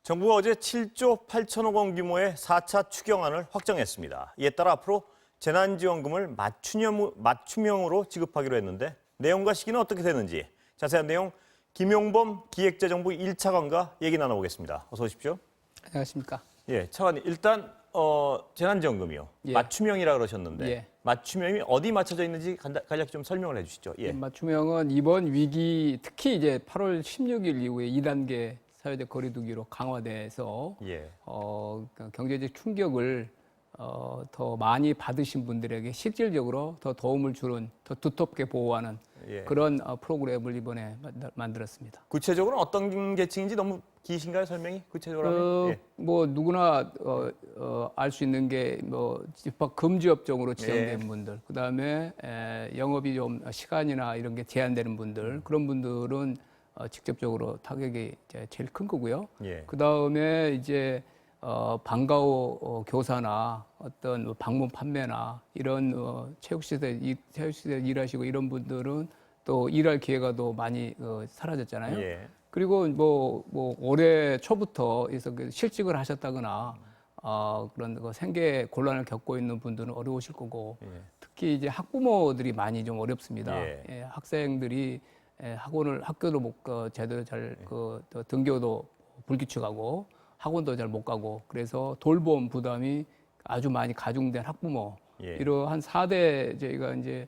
정부가 어제 7조 8천억 원 규모의 4차 추경안을 확정했습니다. 이에 따라 앞으로 재난지원금을 맞춤형으로 지급하기로 했는데 내용과 시기는 어떻게 되는지 자세한 내용 김용범 기획재정부 1차관과 얘기 나눠보겠습니다. 어서 오십시오. 안녕하십니까. 예, 차관님 일단 재난지원금이요. 예. 맞춤형이라 그러셨는데 예. 맞춤형이 어디 맞춰져 있는지 간략히 좀 설명을 해주시죠. 예. 맞춤형은 이번 위기 특히 이제 8월 16일 이후에 2단계 사회적 거리두기로 강화돼서 예. 그러니까 경제적 충격을 더 많이 받으신 분들에게 실질적으로 더 도움을 주는 더 두텁게 보호하는 예. 그런 프로그램을 이번에 만들었습니다. 구체적으로 어떤 계층인지 너무 기신가요, 설명이? 구체적으로 하면? 예. 뭐 누구나 알 수 있는 게 뭐 집합 금지 업종으로 지정된 예. 분들, 그다음에 영업이 좀 시간이나 이런 게 제한되는 분들, 그런 분들은 직접적으로 타격이 이제 제일 큰 거고요. 예. 그다음에 이제 방과후 교사나 어떤 뭐 방문 판매나 이런 체육시설 일하시고 이런 분들은 또 일할 기회가 더 많이 사라졌잖아요. 예. 그리고 뭐 올해 초부터 해서 실직을 하셨다거나 그런 그 생계 곤란을 겪고 있는 분들은 어려우실 거고 예. 특히 이제 학부모들이 많이 좀 어렵습니다. 예. 예, 학생들이 학교도 못 제대로 잘 등교도 불규칙하고 학원도 잘 못 가고 그래서 돌봄 부담이 아주 많이 가중된 학부모 예. 이러한 4대 저희가 이제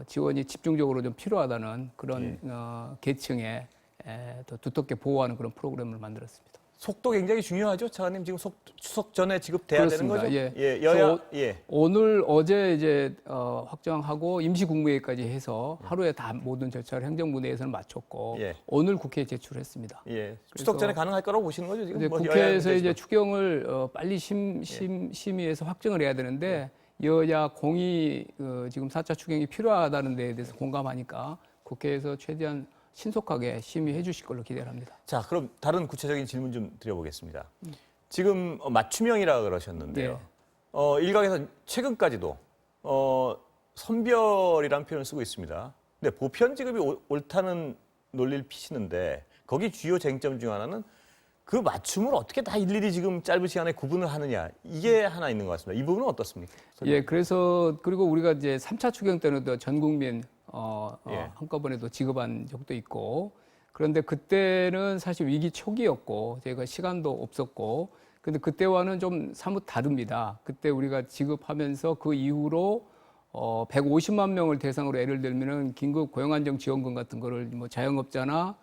지원이 집중적으로 좀 필요하다는 그런 계층에 더 두텁게 보호하는 그런 프로그램을 만들었습니다. 속도 굉장히 중요하죠, 차관님. 지금 추석 전에 지급돼야 되는 그렇습니다. 거죠? 예. 여야 예. 오늘 어제 이제 확정하고 임시국무회의까지 해서 하루에 다 모든 절차를 행정부 내에서는 마쳤고 예. 오늘 국회에 제출했습니다. 예. 추석 전에 가능할 거라고 보시는 거죠, 지금? 이제 뭐 국회에서 여야 이제 추경을 빨리 심의해서 확정을 해야 되는데 여야 공의 지금 4차 추경이 필요하다는 데에 대해서 공감하니까 국회에서 최대한 신속하게 심의해 주실 걸로 기대를 합니다. 자, 그럼 다른 구체적인 질문 좀 드려보겠습니다. 지금 맞춤형이라 그러셨는데요. 일각에서 최근까지도 선별이라는 표현을 쓰고 있습니다. 근데 보편 지급이 옳다는 논리를 피시는데 거기 주요 쟁점 중 하나는 그 맞춤을 어떻게 다 일일이 지금 짧은 시간에 구분을 하느냐 이게 하나 있는 것 같습니다. 이 부분은 어떻습니까? 예, 그래서 그리고 우리가 이제 3차 추경 때는 전 국민 예. 한꺼번에도 지급한 적도 있고 그런데 그때는 사실 위기 초기였고 저희가 시간도 없었고 근데 그때와는 좀 사뭇 다릅니다. 그때 우리가 지급하면서 그 이후로 150만 명을 대상으로 예를 들면은 긴급 고용안정지원금 같은 거를 뭐 자영업자나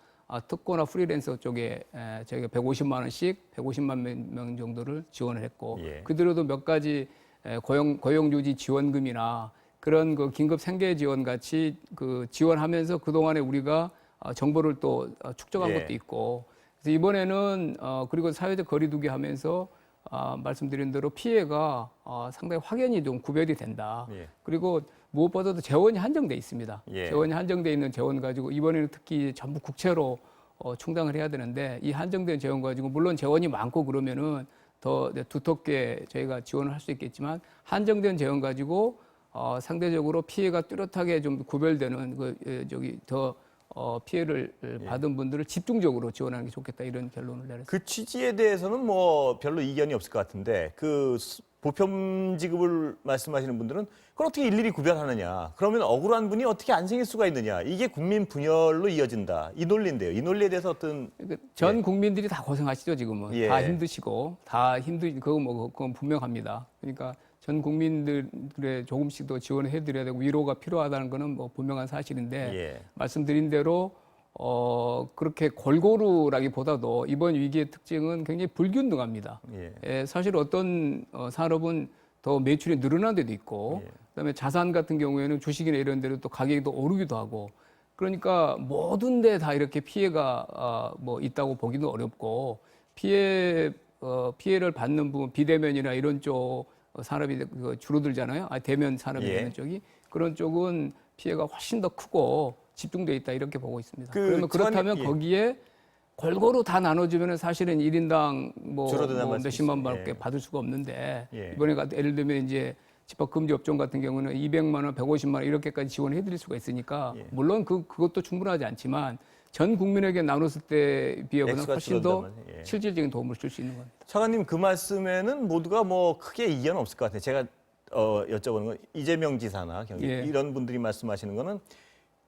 특고나 프리랜서 쪽에 저희가 150만 원씩 150만 명 정도를 지원을 했고 예. 그대로도 몇 가지 고용유지 지원금이나 그런 그 긴급 생계 지원 같이 그 지원하면서 그동안에 우리가 정보를 또 축적한 예. 것도 있고 그래서 이번에는 그리고 사회적 거리두기 하면서 말씀드린 대로 피해가 상당히 확연히 좀 구별이 된다. 예. 그리고 무엇보다도 재원이 한정돼 있습니다. 예. 재원이 한정돼 있는 재원 가지고 이번에는 특히 전부 국채로 충당을 해야 되는데 이 한정된 재원 가지고 물론 재원이 많고 그러면은 더 두텁게 저희가 지원을 할 수 있겠지만 한정된 재원 가지고 상대적으로 피해가 뚜렷하게 좀 구별되는 더 피해를 받은 분들을 집중적으로 지원하는 게 좋겠다 이런 결론을 내렸습니다. 그 취지에 대해서는 뭐 별로 이견이 없을 것 같은데 그 보편 지급을 말씀하시는 분들은 그걸 어떻게 일일이 구별하느냐. 그러면 억울한 분이 어떻게 안 생길 수가 있느냐. 이게 국민 분열로 이어진다. 이 논리인데요. 이 논리에 대해서 어떤 전 국민들이 다 고생하시죠 지금은. 예. 다 힘드시고 그건 분명합니다. 그러니까 전 국민들의 조금씩 더 지원을 해드려야 되고 위로가 필요하다는 것은 뭐 분명한 사실인데 예. 말씀드린 대로 그렇게 골고루라기보다도 이번 위기의 특징은 굉장히 불균등합니다. 예. 사실 어떤 산업은 더 매출이 늘어난 데도 있고 예. 그다음에 자산 같은 경우에는 주식이나 이런 데로 또 가격이 더 오르기도 하고 그러니까 모든 데 다 이렇게 피해가 뭐 있다고 보기도 어렵고 피해를 받는 부분 비대면이나 이런 쪽 산업이 줄어들잖아요. 대면 산업이 예. 되는 쪽이 그런 쪽은 피해가 훨씬 더 크고 집중돼 있다 이렇게 보고 있습니다. 그 그러면 그렇다면 예. 거기에 골고루 다 나눠주면 사실은 1인당 뭐 몇십만 원밖에 예. 받을 수가 없는데 예. 이번에 예를 들면 이제 집합금지 업종 같은 경우는 200만 원, 150만 원 이렇게까지 지원해 드릴 수가 있으니까 예. 물론 그것도 충분하지 않지만 전 국민에게 나눴을 때 비해서는 액수가 훨씬 더 줄어든다면, 예. 실질적인 도움을 줄 수 있는 겁니다. 차관님 그 말씀에는 모두가 뭐 크게 이견 없을 것 같아요. 제가 여쭤보는 건 이재명 지사나 경기 예. 이런 분들이 말씀하시는 거는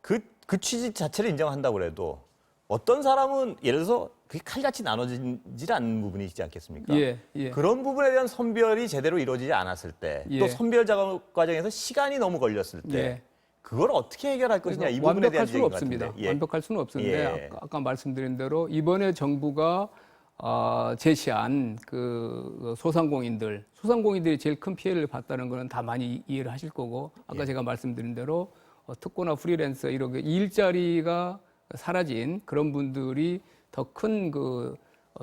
그 취지 자체를 인정한다고 해도 어떤 사람은 예를 들어서 그게 칼같이 나눠지질 않는 부분이 있지 않겠습니까? 예, 예. 그런 부분에 대한 선별이 제대로 이루어지지 않았을 때, 또 예. 선별 작업 과정에서 시간이 너무 걸렸을 때, 예. 그걸 어떻게 해결할 것이냐 이 그러니까 부분에 대한 완벽할 수는 얘기인 것 없습니다. 같은데. 예. 완벽할 수는 없는데 예. 아까 말씀드린 대로 이번에 정부가 제시한 그 소상공인들이 제일 큰 피해를 봤다는 거는 다 많이 이해를 하실 거고 아까 제가 말씀드린 대로 특고나 프리랜서 이렇게 일자리가 사라진 그런 분들이 더 큰 그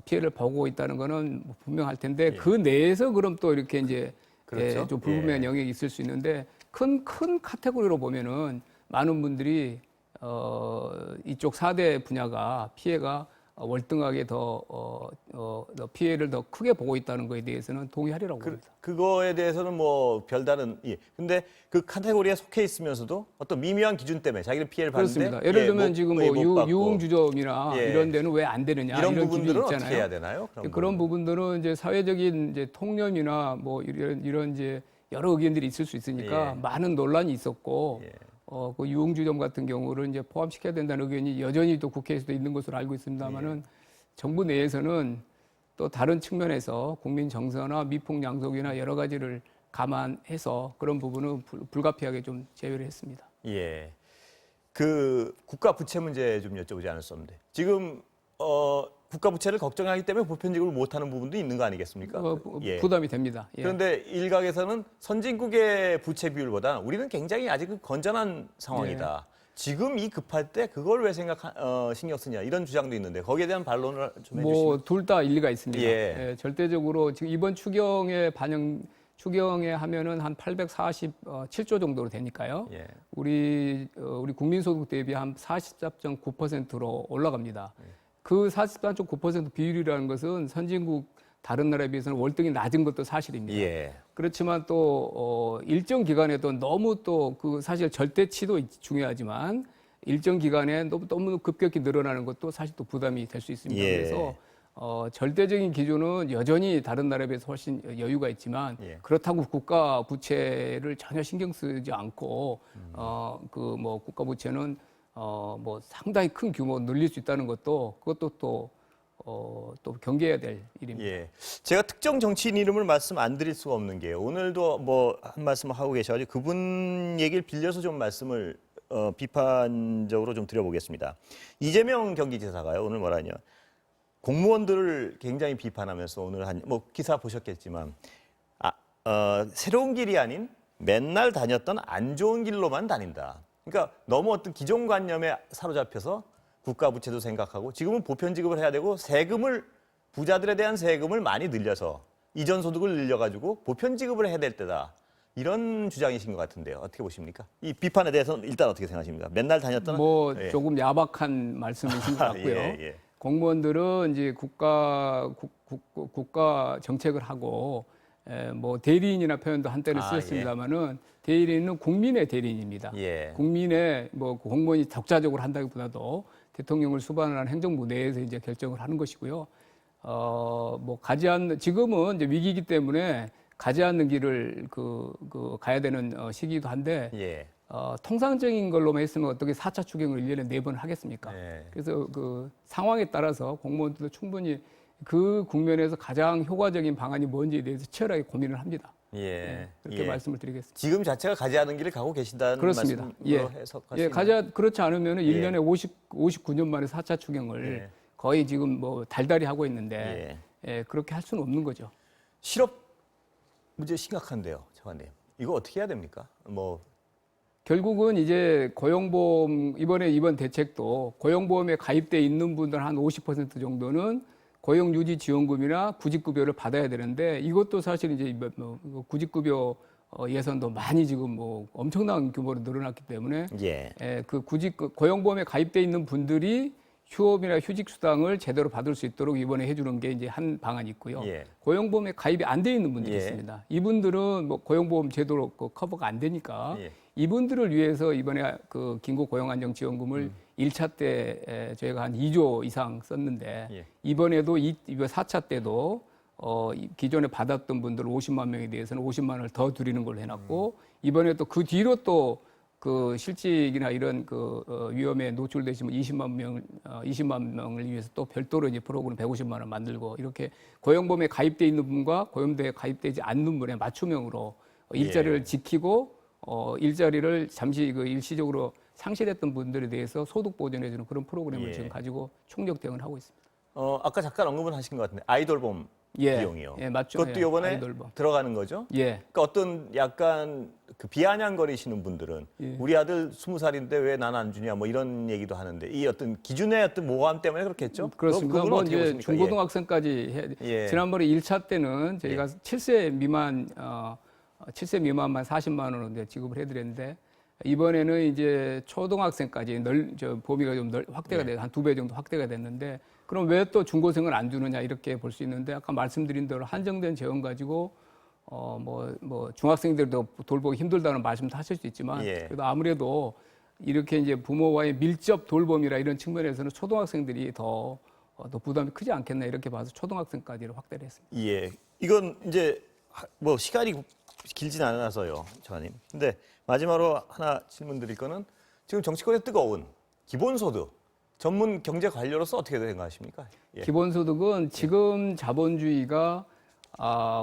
피해를 보고 있다는 거는 뭐 분명할 텐데 그 내에서 그럼 또 이렇게 이제 그렇죠. 좀 불분명한 영역이 있을 수 있는데 큰 카테고리로 보면은 많은 분들이 이쪽 4대 분야가 피해가 월등하게 더 피해를 더 크게 보고 있다는 것에 대해서는 동의하리라고 봅니다. 그거에 대해서는 뭐 별다른 근데 그 카테고리에 속해 있으면서도 어떤 미묘한 기준 때문에 자기는 피해를 받는데 그렇습니다. 예를 들면 지금 뭐 못 받고. 유흥주점이나 예. 이런 데는 왜 안 되느냐 이런 기준이 부분들은 있잖아요. 어떻게 해야 되나요? 그런 부분들은 이제 사회적인 이제 통념이나 뭐 이런 이제 여러 의견들이 있을 수 있으니까 예. 많은 논란이 있었고 예. 그 유흥주점 같은 경우를 이제 포함시켜야 된다는 의견이 여전히 또 국회에서도 있는 것으로 알고 있습니다만은 정부 내에서는 또 다른 측면에서 국민 정서나 미풍양속이나 여러 가지를 감안해서 그런 부분은 불가피하게 좀 제외를 했습니다. 예. 그 국가 부채 문제 좀 여쭤보지 않을 수 없는데 지금 국가 부채를 걱정하기 때문에 보편적으로 못하는 부분도 있는 거 아니겠습니까? 예. 부담이 됩니다. 예. 그런데 일각에서는 선진국의 부채 비율보다 우리는 굉장히 아직 건전한 상황이다. 지금 이 급할 때 그걸 왜 신경 쓰냐 이런 주장도 있는데 거기에 대한 반론을 좀 해주시면. 뭐 둘 다 일리가 있습니다. 예. 절대적으로 지금 이번 추경에 하면은 한 847조 정도로 되니까요. 예. 우리 국민소득 대비 한 44.9%로 올라갑니다. 그 44.9% 비율이라는 것은 선진국 다른 나라에 비해서는 월등히 낮은 것도 사실입니다. 예. 그렇지만 또 일정 기간에도 너무 또 그 사실 절대치도 중요하지만 일정 기간에 너무 급격히 늘어나는 것도 사실 또 부담이 될 수 있습니다. 예. 그래서 절대적인 기준은 여전히 다른 나라에 비해서 훨씬 여유가 있지만 예. 그렇다고 국가 부채를 전혀 신경 쓰지 않고 그 뭐 국가 부채는 뭐 상당히 큰 규모 늘릴 수 있다는 것도 그것도 또 경계해야 될 일입니다. 예. 제가 특정 정치인 이름을 말씀 안 드릴 수가 없는 게 오늘도 뭐 한 말씀 하고 계셔가지고 그분 얘기를 빌려서 좀 말씀을 비판적으로 좀 드려보겠습니다. 이재명 경기지사가요 오늘 뭐라냐 공무원들을 굉장히 비판하면서 오늘 뭐 기사 보셨겠지만 새로운 길이 아닌 맨날 다녔던 안 좋은 길로만 다닌다. 그러니까 너무 어떤 기존 관념에 사로잡혀서 국가 부채도 생각하고 지금은 보편 지급을 해야 되고 부자들에 대한 세금을 많이 늘려서 이전 소득을 늘려가지고 보편 지급을 해야 될 때다. 이런 주장이신 것 같은데요. 어떻게 보십니까? 이 비판에 대해서는 일단 어떻게 생각하십니까? 맨날 다녔던 뭐 예. 조금 야박한 말씀이신 것 같고요. 예. 공무원들은 이제 국가 정책을 하고 뭐 대리인이나 표현도 한때는 쓰였습니다만은 대리인은 국민의 대리인입니다. 예. 국민의 뭐 공무원이 독자적으로 한다기보다도 대통령을 수반하는 행정부 내에서 이제 결정을 하는 것이고요. 뭐 지금은 이제 위기이기 때문에 가지 않는 길을 가야 되는 시기이기도 한데 예. 통상적인 걸로만 했으면 어떻게 4차 추경을 1년에 4번 하겠습니까? 예. 그래서 그 상황에 따라서 공무원들도 충분히 그 국면에서 가장 효과적인 방안이 뭔지에 대해서 치열하게 고민을 합니다. 예. 그렇게 예. 말씀을 드리겠습니다. 지금 자체가 가지 않은 길을 가고 계신다는 그렇습니다. 말씀으로 해석하시면 그렇지 않으면 1년에 59년 만에 4차 추경을 예. 거의 지금 뭐 달달이 하고 있는데 그렇게 할 수는 없는 거죠. 실업 문제 심각한데요, 차관님. 이거 어떻게 해야 됩니까? 결국은 이제 고용보험 이번 대책도 고용보험에 가입돼 있는 분들 한 50% 정도는 고용유지지원금이나 구직급여를 받아야 되는데 이것도 사실 이제 구직급여 예산도 많이 지금 뭐 엄청난 규모로 늘어났기 때문에 그 고용보험에 가입돼 있는 분들이 휴업이나 휴직 수당을 제대로 받을 수 있도록 이번에 해주는 게 이제 한 방안이 있고요. 예. 고용보험에 가입이 안 돼 있는 분들이 예. 있습니다. 이분들은 뭐 고용보험 제도로 커버가 안 되니까 예. 이분들을 위해서 이번에 그 긴급 고용안정지원금을 1차 때 저희가 한 2조 이상 썼는데 예. 이번에도 이번 4차 때도 기존에 받았던 분들 50만 명에 대해서는 50만 원을 더 드리는 걸로 해놨고 이번에 또 그 뒤로 또 그 실직이나 이런 위험에 노출되시면 20만 명을 위해서 또 별도로 이제 프로그램 150만 원 만들고 이렇게 고용보험에 가입돼 있는 분과 고용보험에 가입되지 않는 분의 맞춤형으로 일자리를 지키고 일자리를 잠시 일시적으로 상실했던 분들에 대해서 소득 보전해주는 그런 프로그램을 예. 지금 가지고 총력 대응을 하고 있습니다. 아까 잠깐 언급은 하신 것 같은데 아이돌봄 비용이요. 예, 맞죠. 그것도 예, 이번에 아이돌봄. 들어가는 거죠? 예. 그러니까 어떤 약간 그 비아냥거리시는 분들은 예. 우리 아들 20살인데 왜 난 안 주냐 뭐 이런 얘기도 하는데 이 어떤 기준의 어떤 모호함 때문에 그렇겠죠? 그렇습니다. 그건 뭐 어떻게 이제 보십니까? 중고등학생까지 예. 지난번에 1차 때는 저희가 7세 미만 7세 미만만 40만 원으로 이제 지급을 해드렸는데 이번에는 이제 초등학생까지 범위가 좀 확대가 돼 한 2배 정도 확대가 됐는데 그럼 왜 또 중고생을 안 주느냐 이렇게 볼 수 있는데 아까 말씀드린 대로 한정된 재원 가지고 뭐 중학생들도 돌보기 힘들다는 말씀도 하실 수 있지만 예. 그래도 아무래도 이렇게 이제 부모와의 밀접 돌봄이라 이런 측면에서는 초등학생들이 더 부담이 크지 않겠나 이렇게 봐서 초등학생까지를 확대를 했습니다. 예. 이건 이제 뭐 시간이 길진 않아서요, 장관님. 근데 마지막으로 하나 질문 드릴 거는 지금 정치권에 뜨거운 기본소득 전문 경제 관료로서 어떻게 생각하십니까? 예. 기본소득은 지금 자본주의가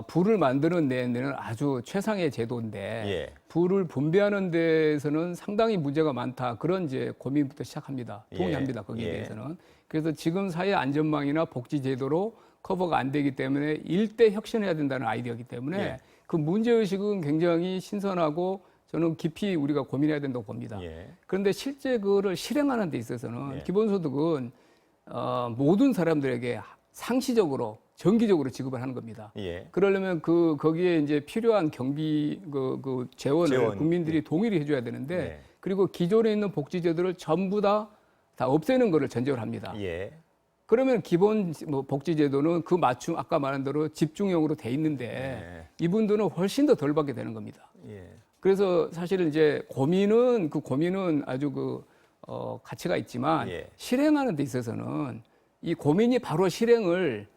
부를 만드는 데는 아주 최상의 제도인데 예. 부를 분배하는 데에서는 상당히 문제가 많다. 그런 이제 고민부터 시작합니다. 동의합니다. 거기에 예. 대해서는. 그래서 지금 사회 안전망이나 복지 제도로 커버가 안 되기 때문에 일대 혁신해야 된다는 아이디어이기 때문에 예. 그 문제의식은 굉장히 신선하고 저는 깊이 우리가 고민해야 된다고 봅니다. 예. 그런데 실제 그거를 실행하는 데 있어서는 예. 기본소득은 모든 사람들에게 상시적으로 정기적으로 지급을 하는 겁니다. 예. 그러려면 거기에 이제 필요한 경비 재원을 국민들이 동의를 해줘야 되는데 예. 그리고 기존에 있는 복지제도를 전부 다 없애는 거를 전제로 합니다. 예. 그러면 기본 복지제도는 그 맞춤 아까 말한 대로 집중형으로 돼 있는데 이분들은 훨씬 더 덜 받게 되는 겁니다. 예. 그래서 사실은 이제 고민은 아주 가치가 있지만 예. 실행하는 데 있어서는 이 고민이 바로 실행을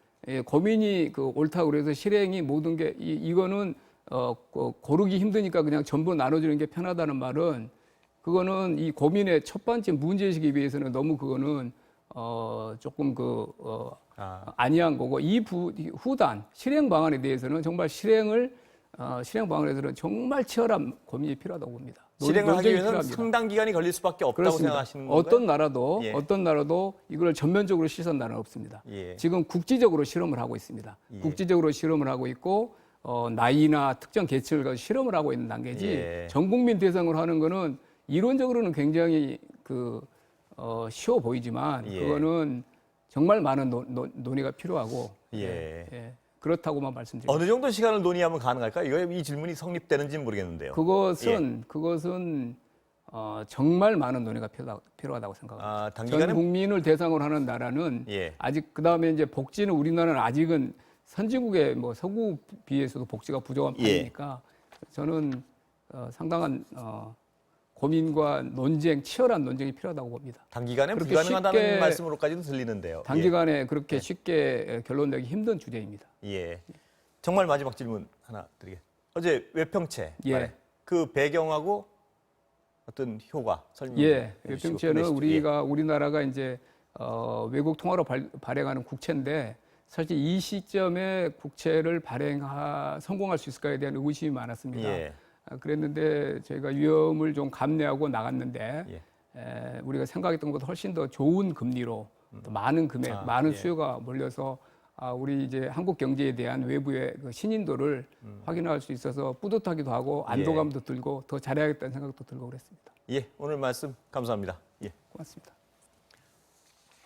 고민이 옳다고 그래서 실행이 모든 게 이거는 고르기 힘드니까 그냥 전부 나눠주는 게 편하다는 말은 그거는 이 고민의 첫 번째 문제의식에 비해서는 너무 그거는 조금 아니한 거고 후단 실행 방안에 대해서는 정말 실행 방안에서는 정말 치열한 고민이 필요하다고 봅니다. 실행을 하기 위해서는 필요합니다. 상당 기간이 걸릴 수밖에 없다고 그렇습니다. 생각하시는 건가요? 어떤 나라도 이걸 전면적으로 실시한 나라는 없습니다. 예. 지금 국지적으로 실험을 하고 있습니다. 예. 국지적으로 실험을 하고 있고 나이나 특정 계층을 가지고 실험을 하고 있는 단계지 예. 전 국민 대상으로 하는 거는 이론적으로는 굉장히 쉬워 보이지만 예. 그거는 정말 많은 논의가 필요하고 예. 그렇다고만 말씀드립니다. 어느 정도 시간을 논의하면 가능할까요? 이 질문이 성립되는지는 모르겠는데요. 그것은 정말 많은 논의가 필요하다고 생각합니다. 단기간에 전 국민을 대상으로 하는 나라는 예. 아직 그다음에 이제 복지는 우리나라는 아직은 선진국의 서구 비해서도 복지가 부족한 편이니까 저는 상당한 고민과 치열한 논쟁이 필요하다고 봅니다. 단기간에 그렇게 불가능하다는 말씀으로까지도 들리는데요. 단기간에 그렇게 쉽게 결론 내기 힘든 주제입니다. 예. 정말 마지막 질문 하나 드리겠습니다. 어제 외평채 말에 그 배경하고 어떤 효과 설명. 외평채는 우리나라가 이제 외국 통화로 발행하는 국채인데 사실 이 시점에 국채를 성공할 수 있을까에 대한 의구심이 많았습니다. 그랬는데 저희가 위험을 좀 감내하고 나갔는데 우리가 생각했던 것보다 훨씬 더 좋은 금리로 또 많은 금액, 많은 수요가 몰려서 우리 이제 한국 경제에 대한 외부의 신인도를 확인할 수 있어서 뿌듯하기도 하고 안도감도 들고 더 잘해야겠다는 생각도 들고 그랬습니다. 예, 오늘 말씀 감사합니다. 예. 고맙습니다.